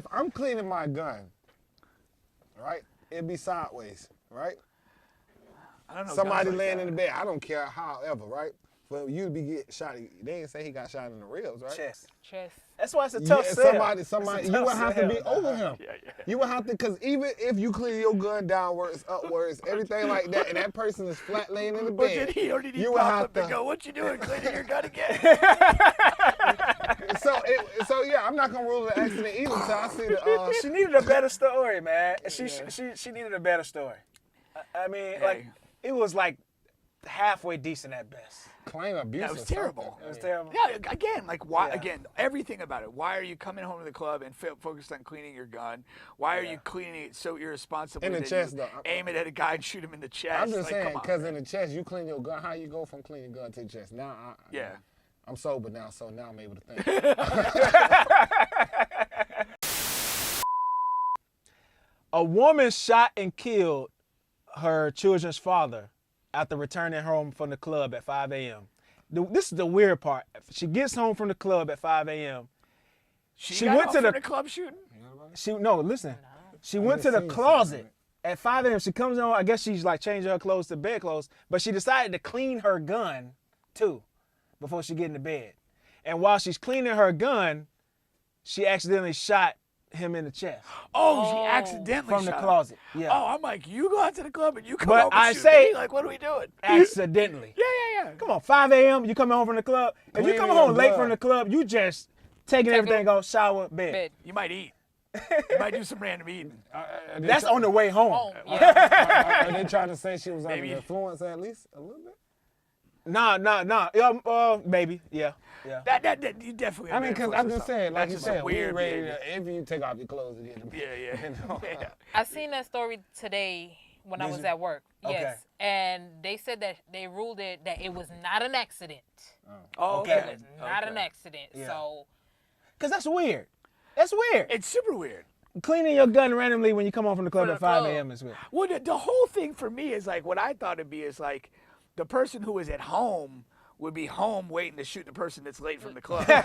If I'm cleaning my gun, right, it'd be sideways, right? I don't know. Somebody guys like laying that. in the bed, I don't care however, right? For you to be get shot, they didn't say he got shot in the ribs, right? Chest. Chest. That's why it's a tough Yeah, sell. somebody, It's a you tough would have to be sell, over dog. him. Yeah. You would have to, because even if you clean your gun downwards, upwards, everything like that, and that person is flat laying in the But bed, then or did he you would pop have up and to. go, "What you doing, cleaning your gun again?" So yeah, I'm not gonna rule it an accident either. So I see the. She needed a better story, man. She needed a better story. I mean, like, it was like halfway decent at best. Claim abuse. That was or something. terrible. It was terrible. Yeah, again, like why? Yeah. Again, everything about it. Why are you coming home to the club and focused on cleaning your gun? Why are you cleaning it so irresponsibly In the that chest, you though. aim it at a guy and shoot him in the chest? I'm just Like, saying, come on, because man. in the chest, you clean your gun. How you go from cleaning your gun to the chest? Now, Yeah. I'm sober now, so now I'm able to think. A woman shot and killed her children's father after returning home from the club at 5 a.m. This is the weird part. She gets home from the club at 5 a.m. She went got to off the- from club shooting. Listen. She went to just the seen closet something. at 5 a.m. She comes on, I guess she's like changing her clothes to bedclothes, but she decided to clean her gun too before she get into bed. And while she's cleaning her gun, she accidentally shot him in the chest Oh, she accidentally from the shot him. closet. Yeah. Oh, I'm like, you go out to the club and you come But home and I shoot say- me? Like, what are we doing? Accidentally. Yeah. Come on, 5 a.m., you coming home from the club. If you Cleaning come your home late blood. from the club, you just taking everything off, shower, bed. Bed. You might eat. You might do some random eating. That's on the way home. Home. Yeah. Are they trying to say she was under Maybe. the influence at least a little bit? Nah. Maybe. Yeah. That you definitely. I mean, because I'm just saying, like That's you just said, weird we ready behavior. to, if you take off your clothes again. Yeah. I seen that story today when I was at work. Okay. Yes. And they said that they ruled it that it was not an accident. Oh, Okay. It okay. was not an accident. Yeah. So Because that's weird. That's weird. It's super weird. Cleaning your gun randomly when you come home from the club From at the 5 club. a.m. is weird. Well, the whole thing for me is like what I thought it'd be is like the person who is at home would be home waiting to shoot the person that's late from the club. like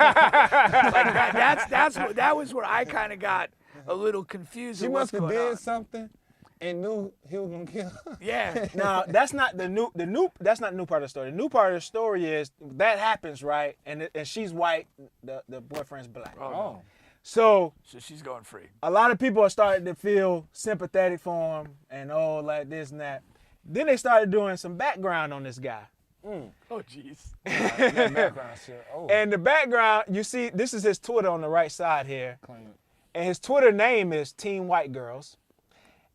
that was where I kind of got a little confused. She with must what's have going did on. something and knew he was gonna kill her. Yeah. Now that's not the new that's not the new part of the story. The new part of the story is that happens, right? And she's white, the boyfriend's black. Oh. So So she's going free. a lot of people are starting to feel sympathetic for him and like this and that. Then they started doing some background on this guy. Oh, jeez. That background shit. Oh. And the background, you see, this is his Twitter on the right side here. Claim it. And his Twitter name is Teen White Girls.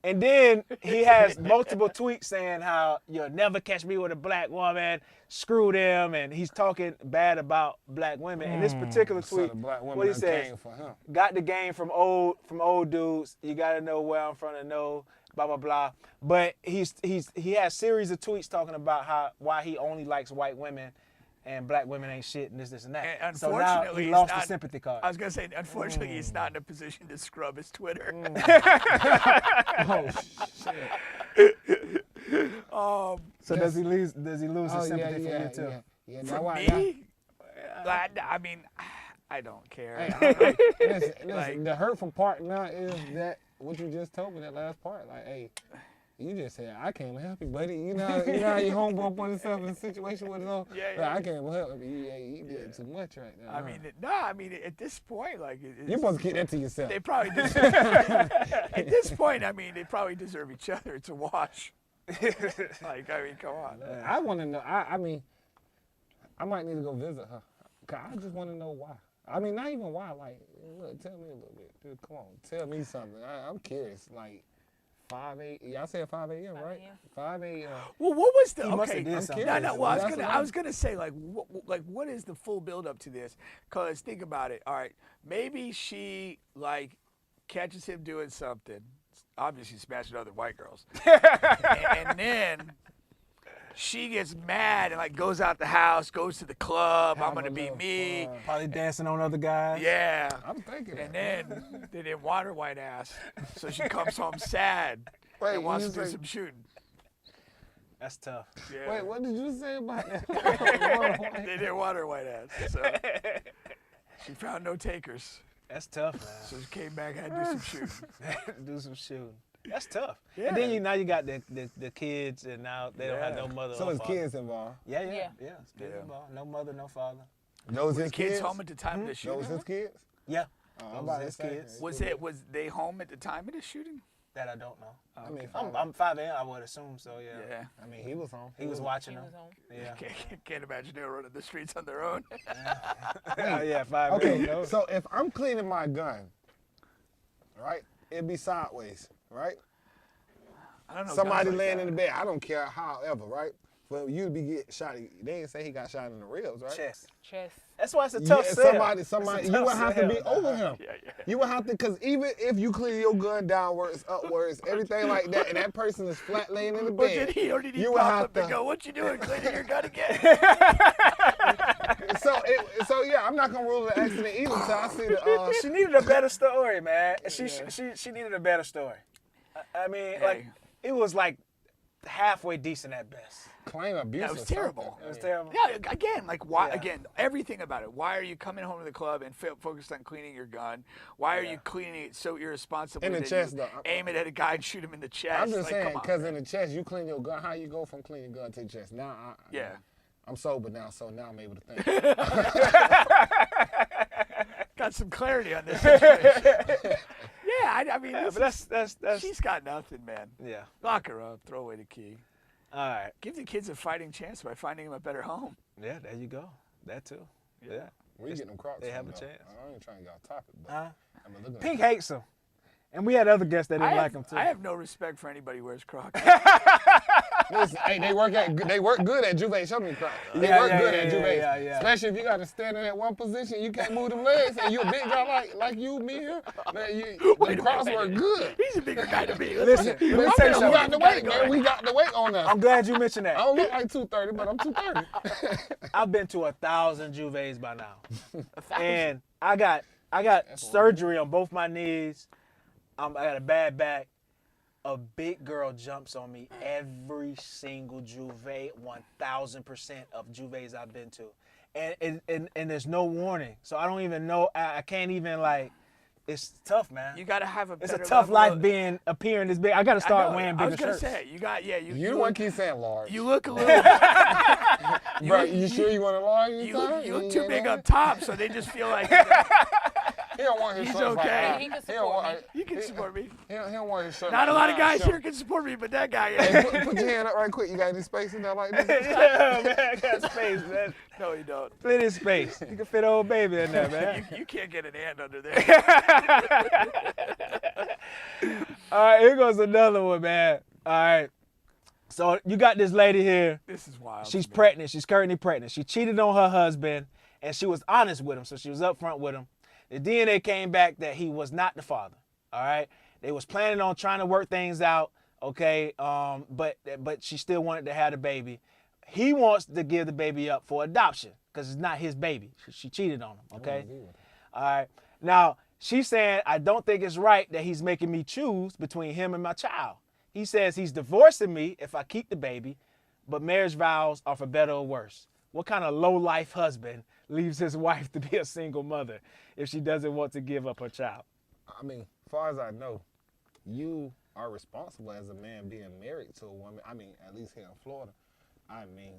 And then he has multiple tweets saying how you'll never catch me with a black woman, screw them, and he's talking bad about black women. And this particular So tweet, the black woman what he done says, came for him. got the game from old dudes. You gotta know where I'm from to know, blah blah blah. But he has series of tweets talking about why he only likes white women and black women ain't shit and this and that. And So now unfortunately, he he's lost the not- sympathy card. I was gonna say, unfortunately, he's not in a position to scrub his Twitter. Oh shit. So does he lose his Oh sympathy yeah, for you too? yeah. For Now why? me, I mean, I don't care. Hey, listen, Like- the hurtful part now is that what you just told me, that last part. Like, hey, you just said, I can't help you, buddy. You know how your homeboy put himself in a situation with his own. Yeah. Like, I can't help you. Yeah, you did too much right now. I mean, at this point, like, You're supposed to keep that to yourself. they probably deserve, at this point, I mean, they probably deserve each other to watch. Like, I mean, come on. I want to know. I mean, I might need to go visit her. 'Cause I just want to know why. I mean, not even why. Like, look, tell me a little bit. Dude, come on, tell me something. I'm curious. Like, 5 a.m. Y'all said 5 a.m. right? 5 a.m. Well, what was the He must have okay? did No, something. no. Well, That's what I was gonna say like what is the full build up to this? Cause think about it. All right, maybe she like catches him doing something. Obviously, smashing other white girls, and then she gets mad and like goes out the house, goes to the club. I'm Have gonna a be little me. fun. Probably dancing on other guys. Yeah. I'm thinking And that. then they didn't want her white ass, so she comes home sad Wait, and wants you to do say- some shooting. That's tough. Yeah. Wait, what did you say about that? They didn't want her white ass, so she found no takers. That's tough, So man. she came back, had to do some shooting. Do some shooting. That's tough. Yeah. And then now you got the kids, and now they don't have no mother So or his father. kids involved. Yeah. Yeah. It's kids Yeah. involved. No mother, no father. Those Were his the kids kids. home at the time of the shooting? Those his kids. Yeah. Oh, Those I'm about to his say, kids. Was they home at the time of the shooting? That I don't know. I mean, I'm 5'8", I would assume so. Yeah. Yeah. I mean, he was home. He was watching He them. was home. Yeah. Can't imagine they were running the streets on their own. Yeah. 5'8". Okay, no. so if I'm cleaning my gun, right, it'd be sideways, right? I don't know. Somebody guys like laying that. in the bed. I don't care however, right? For you to be get shot, they didn't say he got shot in the ribs, right? Chest. Chest. That's why it's a Yeah, tough sell. somebody, It's a you tough would have to be sell. over him. Yeah, yeah. You would have to, because even if you clean your gun downwards, upwards, everything like that, and that person is flat laying in the But bed, did he or did he you would pop have up and to. go, "What you doing, cleaning your gun again?" So yeah, I'm not gonna rule it an accident either. So I see the. She needed a better story, man. She needed a better story. I mean, like it was like halfway decent at best. Claim abuse. That was or something. terrible. It was terrible. Yeah, again, like why? Yeah. Again, everything about it. Why are you coming home to the club and focused on cleaning your gun? Why are you cleaning it so irresponsibly In the that chest, you though. aim it at a guy and shoot him in the chest? I'm just Like, saying, come on, because man. in the chest, you clean your gun. How you go from cleaning your gun to the chest? Now, Yeah. I'm sober now, so now I'm able to think. Got some clarity on this situation. Yeah, I mean, Yeah, this but that's she's got nothing, man. yeah. Lock her up, throw away the key. All right. Give the kids a fighting chance by finding them a better home. Yeah, there you go. That too. Yeah. Where you getting them Crocs They have from, a though? chance. I ain't trying to get off topic, but Huh? I've been looking at Pink them. hates him, and we had other guests that didn't like him too. I have no respect for anybody who wears Crocs. Listen, hey, they work good at Juve. Show me Crocs. They Yeah, work yeah, good yeah, at Juve. yeah, yeah. Especially if you got to stand in that one position, you can't move them legs, and you a big guy like you, me here. Man, the Crocs work good. He's a bigger guy than me. Listen, let me We tell you something. got the weight, man. We got the weight on us. I'm glad you mentioned I that. don't look like 230, but I'm 230. I've been to 1,000 Juves by now, and I got surgery on both my knees. I got a bad back. A big girl jumps on me every single Juve, 1,000% of Juves I've been to, and there's no warning, so I don't even know. I can't even like. It's tough, man. You got to have a It's better a tough level life of- appearing this big. I got to start I know, wearing I bigger was gonna shirts. say you You the one keep saying large. you look a little Bro, you sure you want to large? you look too big up top, so they just feel like He don't want his He's shorts like okay. that. He can don't support want- me. you can support me. He don't want his shirt. Not a like lot of that. guys Sure. here can support me, but that guy. Hey, put your hand up right quick. You got any space in there like this? Yeah, man, I got space, man. No, you don't. Plenty of space. You can fit an old baby in there, man. You can't get an hand under there. All right, here goes another one, man. All right. So you got this lady here. This is wild. She's to me. pregnant. She's currently pregnant. She cheated on her husband, and she was honest with him, so she was upfront with him. The DNA came back that he was not the father. All right. They was planning on trying to work things out. Okay. But she still wanted to have the baby. He wants to give the baby up for adoption because it's not his baby. She cheated on him. Okay. All right. Now she's saying, I don't think it's right that he's making me choose between him and my child. He says he's divorcing me if I keep the baby, but marriage vows are for better or worse. What kind of low-life husband leaves his wife to be a single mother if she doesn't want to give up her child? I mean, as far as I know, you are responsible as a man being married to a woman. I mean, at least here in Florida. I mean,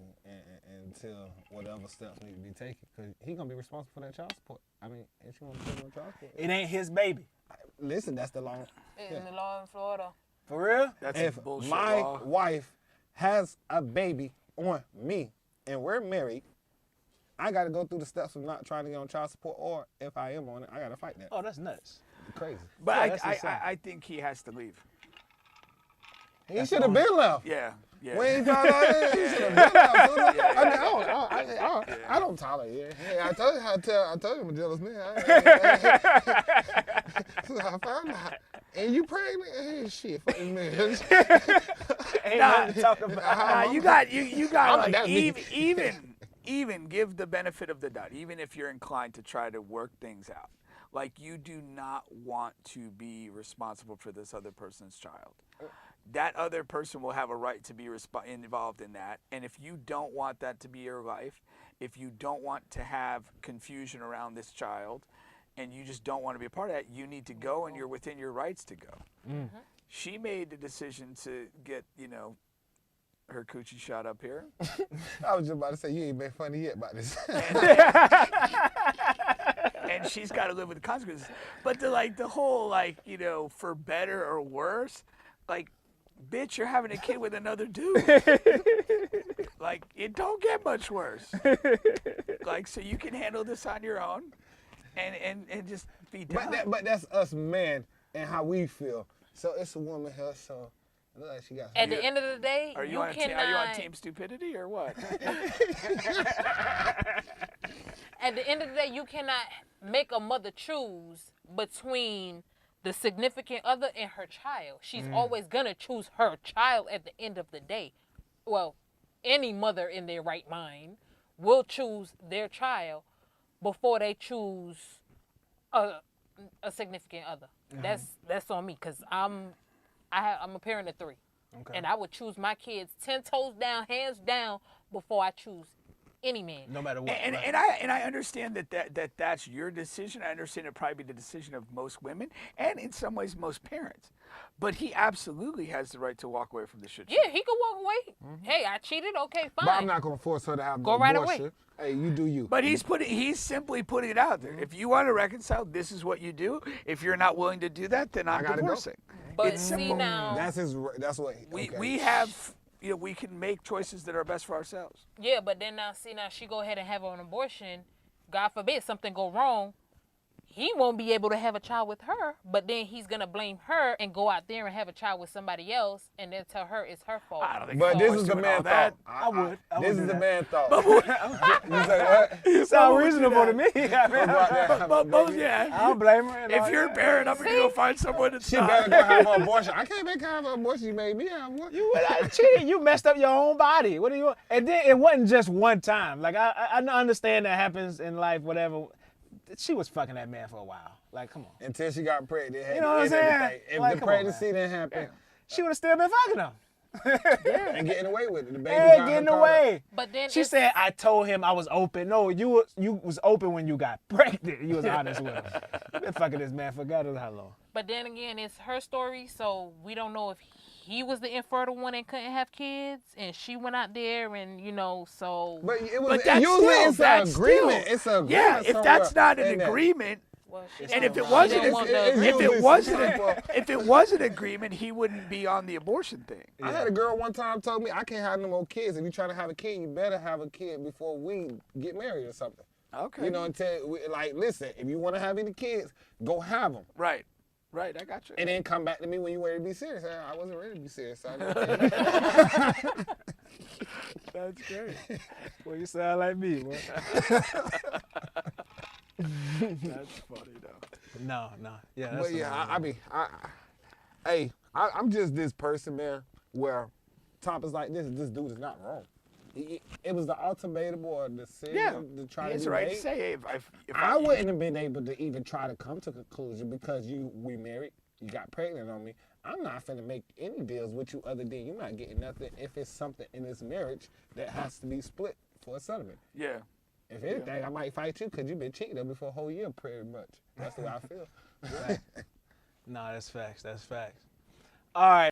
until whatever steps need to be taken, because he's going to be responsible for that child support. I mean, if you want to pay him child support. It ain't his baby. Listen, that's the law. In the law in Florida. For real? That's If a bullshit my law. wife has a baby on me and we're married, I got to go through the steps of not trying to get on child support, or if I am on it, I got to fight that. Oh, that's nuts. Crazy. But Yeah, that's insane. I think he has to leave. He should have been left. Yeah. Yeah. We ain't found out. He should have been left. I mean, I don't tolerate it. Hey, I told you, I told you I'm a jealous man. So I found out. And you pregnant? Hey, shit, fuck this man. Ain't nothing to talk about. Nah, you got I'm like that big. even give the benefit of the doubt, even if you're inclined to try to work things out. Like, you do not want to be responsible for this other person's child. That other person will have a right to be involved in that. And if you don't want that to be your life, if you don't want to have confusion around this child, and you just don't want to be a part of that, you need to go, and you're within your rights to go. She made the decision to get, her coochie shot up here. I was just about to say, you ain't been funny yet about this. And she's got to live with the consequences. But the whole, for better or worse, bitch, you're having a kid with another dude. It don't get much worse. So you can handle this on your own and just be done. But that's us men and how we feel. So it's a woman here, so it looks like she got At the end of the day, Are you on team stupidity or what? At the end of the day, you cannot make a mother choose between the significant other and her child. She's always gonna choose her child at the end of the day. Well, any mother in their right mind will choose their child before they choose a significant other. That's on me, because I'm a parent of 3. Okay. And I would choose my kids 10 toes down, hands down, before I choose any man. No matter what. And, right. and I understand that's your decision. I understand it probably be the decision of most women, and in some ways most parents. But he absolutely has the right to walk away from the shit show. Yeah, he could walk away. Hey, I cheated. Okay, fine. But I'm not gonna force her to have Go no right abortion. away. Hey, you do you. But he's simply putting it out there. If you want to reconcile, this is what you do. If you're not willing to do that, then I'm gotta go. divorcing. But It's see simple. now, That's what. We have, we can make choices that are best for ourselves. yeah, but then now she go ahead and have an abortion. God forbid something go wrong. He won't be able to have a child with her, but then he's gonna blame her and go out there and have a child with somebody else, and then tell her it's her fault. I don't think But this is the doing all man that. thought. I would This do is the that. man thought. You say what? Sound would do reasonable to that? me. I mean, Go out there and have a But baby. yeah, I don't blame her. and all if you're a that. parent, I'm gonna go find someone that's She not. better go have an abortion. I can't make her have an abortion. You made me have one. You cheated. You messed up your own body. What do you? And then it wasn't just one time. Like I understand that happens in life. Whatever. She was fucking that man for a while. Like, come on. Until she got pregnant. It had You know to what I'm end saying? everything. If Like, the come on, pregnancy didn't happen, She would have still been fucking him. and getting away with it. The baby Hey, got her getting caught up. away. But then She it's- said, I told him I was open. No, you was open when you got pregnant. You was honest with him. You been fucking this man for God knows how long. But then again, it's her story, so we don't know if he was the infertile one and couldn't have kids, and she went out there and so. But it was But that's usually still, it's an that's agreement. still- It's an agreement. Yeah, if that's somewhere not an in that. agreement, Well, she and don't- if it she wasn't, don't want it's the- if usually it wasn't, simple. if it was an agreement, he wouldn't be on the abortion thing. I had a girl one time told me I can't have no more kids. If you're trying to have a kid, you better have a kid before we get married or something. Okay. You know, listen, if you want to have any kids, go have them. Right. Right. I got you. And then come back to me when you're ready to be serious. I wasn't ready to be serious. That's great. Well, you sound like me, boy. That's funny though. No. Yeah, that's But yeah, I'm just this person, man, where topics like this dude is not wrong. It was the ultimatum or the decision to try He to has be the right made. to say, hey, if I wouldn't have been able to even try to come to a conclusion because we married, you got pregnant on me. I'm not finna make any deals with you other than you're not getting nothing if it's something in this marriage that has to be split for a settlement. Yeah. If anything, I might fight you because you've been cheating on me for a whole year pretty much. That's the way I feel. No, that's facts. That's facts. All right.